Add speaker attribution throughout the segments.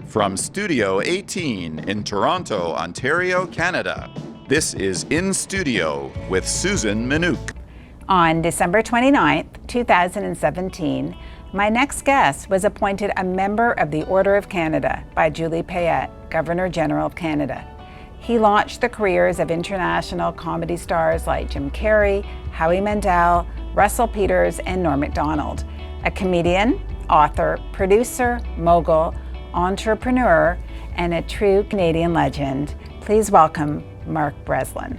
Speaker 1: From Studio 18 in Toronto, Ontario, Canada, this is In Studio with Susan Minuk.
Speaker 2: On December 29th, 2017, my next guest was appointed a member of the Order of Canada by Julie Payette, Governor-General of Canada. He launched the careers of international comedy stars like Jim Carrey, Howie Mandel, Russell Peters, and Norm Macdonald. A comedian, author, producer, mogul, entrepreneur, and a true Canadian legend. Please welcome Mark Breslin.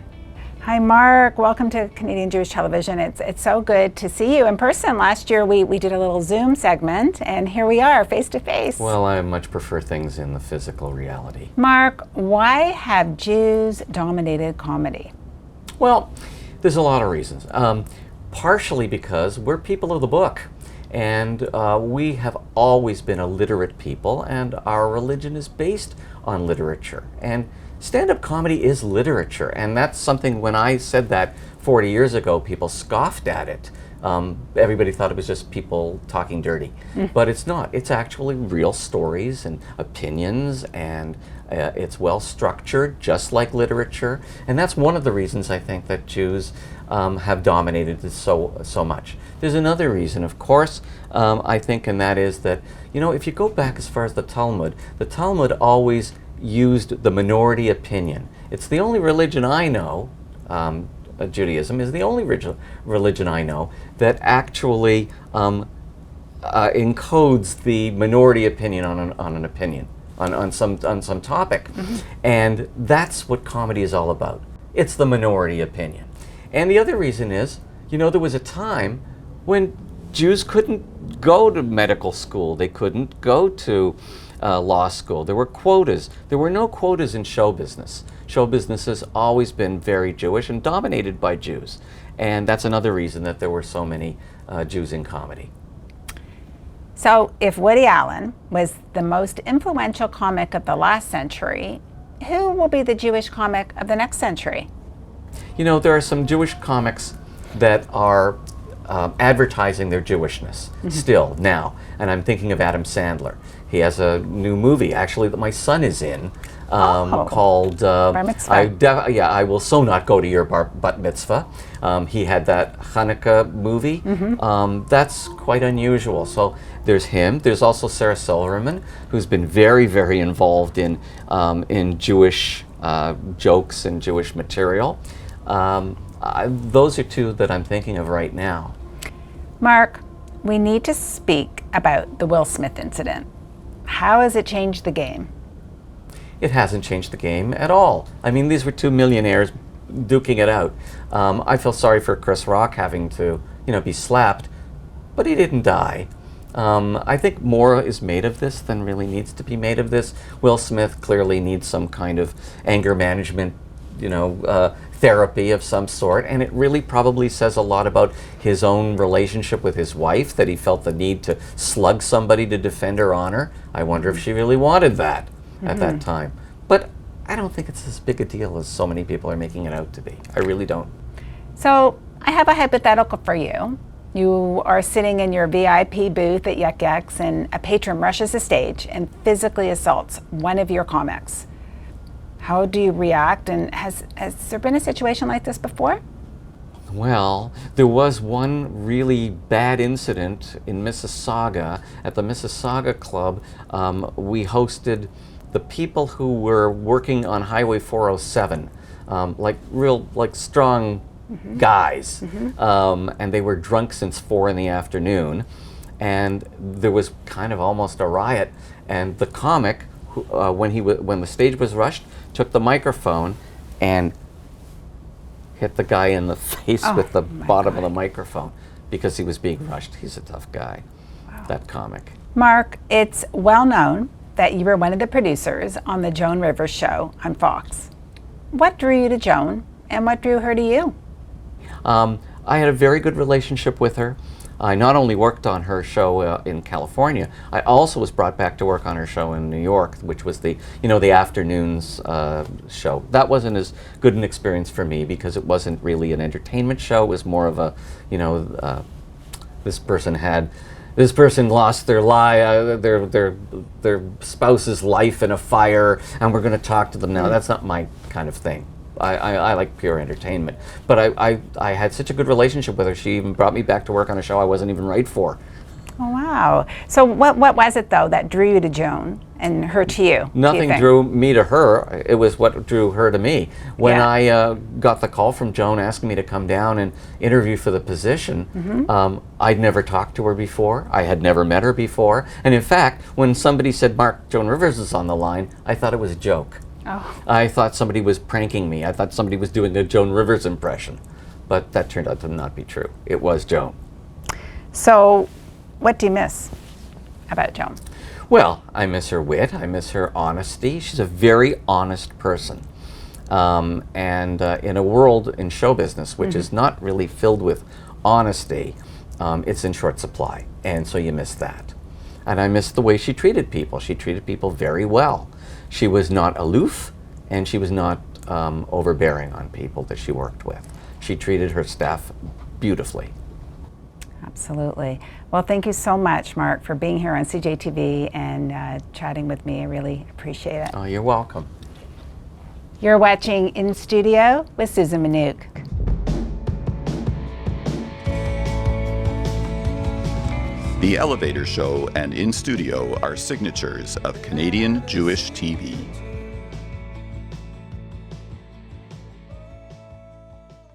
Speaker 2: Hi Mark, welcome to Canadian Jewish Television. It's so good to see you in person. Last year we did a little Zoom segment and here we are face to face.
Speaker 3: Well, I much prefer things in the physical reality.
Speaker 2: Mark, why have Jews dominated comedy?
Speaker 3: Well, there's a lot of reasons. Partially because we're people of the book. And we have always been a literate people, and our religion is based on literature. And stand-up comedy is literature, and that's something, when I said that 40 years ago, people scoffed at it. Everybody thought it was just people talking dirty. But it's not. It's actually real stories and opinions, and it's well structured, just like literature. And that's one of the reasons I think that Jews have dominated it so much. There's another reason, of course, I think, and that is that, you know, if you go back as far as the Talmud always used the minority opinion. It's the only religion I know, Judaism is the only religion I know that actually encodes the minority opinion on an opinion, on some topic. And that's what comedy is all about. It's the minority opinion. And the other reason is, you know, there was a time when Jews couldn't go to medical school. They couldn't go to law school. There were quotas. There were no quotas in show business. Show business has always been very Jewish and dominated by Jews. And that's another reason that there were so many Jews in comedy.
Speaker 2: So if Woody Allen was the most influential comic of the last century, who will be the Jewish comic of the next century?
Speaker 3: You know, there are some Jewish comics that are advertising their Jewishness still now. And I'm thinking of Adam Sandler. He has a new movie, actually, that my son is in, called
Speaker 2: Bar Mitzvah.
Speaker 3: I Will So Not Go to Your Bat Mitzvah. He had that Hanukkah movie. That's quite unusual. So there's him. There's also Sarah Silverman, who's been very, very involved in Jewish jokes and Jewish material. Those are two that I'm thinking of right now.
Speaker 2: Mark, we need to speak about the Will Smith incident. How has it changed the game?
Speaker 3: It hasn't changed the game at all. I mean, these were two millionaires duking it out. I feel sorry for Chris Rock having to, be slapped, but he didn't die. I think more is made of this than really needs to be made of this. Will Smith clearly needs some kind of anger management, therapy of some sort, and it really probably says a lot about his own relationship with his wife, that he felt the need to slug somebody to defend her honor. I wonder if she really wanted that at that time. But I don't think it's as big a deal as so many people are making it out to be. I really don't.
Speaker 2: So I have a hypothetical for you. You are sitting in your VIP booth at Yuck Yucks and a patron rushes the stage and physically assaults one of your comics. How do you react, and has there been a situation like this before?
Speaker 3: Well, there was one really bad incident in Mississauga. At the Mississauga Club, we hosted the people who were working on Highway 407, like strong guys, and they were drunk since 4 p.m, and there was kind of almost a riot, and the comic, when the stage was rushed, took the microphone and hit the guy in the face with the bottom of the microphone because he was being rushed. He's a tough guy, that comic.
Speaker 2: Mark, it's well known that you were one of the producers on the Joan Rivers show on Fox. What drew you to Joan, and what drew her to you?
Speaker 3: I had a very good relationship with her. I not only worked on her show in California, I also was brought back to work on her show in New York, which was the afternoons show. That wasn't as good an experience for me because it wasn't really an entertainment show. It was more of a, this person had this person lost their spouse's life in a fire, and we're going to talk to them now. That's not my kind of thing. I like pure entertainment. But I had such a good relationship with her. She even brought me back to work on a show I wasn't even right for.
Speaker 2: Oh, wow. So what was it, though, that drew you to Joan and her to you? do you
Speaker 3: Nothing
Speaker 2: think?
Speaker 3: drew me to her. It was what drew her to me. When
Speaker 2: Yeah.
Speaker 3: I got the call from Joan asking me to come down and interview for the position, I'd never talked to her before. I had never met her before. And in fact, when somebody said, Mark, Joan Rivers is on the line, I thought it was a joke.
Speaker 2: Oh.
Speaker 3: I thought somebody was pranking me. I thought somebody was doing a Joan Rivers impression. But that turned out to not be true. It was Joan.
Speaker 2: So what do you miss about Joan?
Speaker 3: Well, I miss her wit. I miss her honesty. She's a very honest person. And in a world in show business, which is not really filled with honesty, it's in short supply. And so you miss that. And I miss the way she treated people. She treated people very well. She was not aloof, and she was not overbearing on people that she worked with. She treated her staff beautifully.
Speaker 2: Absolutely. Well, thank you so much, Mark, for being here on CJTV and chatting with me. I really appreciate it.
Speaker 3: Oh, you're welcome.
Speaker 2: You're watching In Studio with Susan Minuk.
Speaker 1: The Elevator Show and In Studio are signatures of Canadian Jewish TV.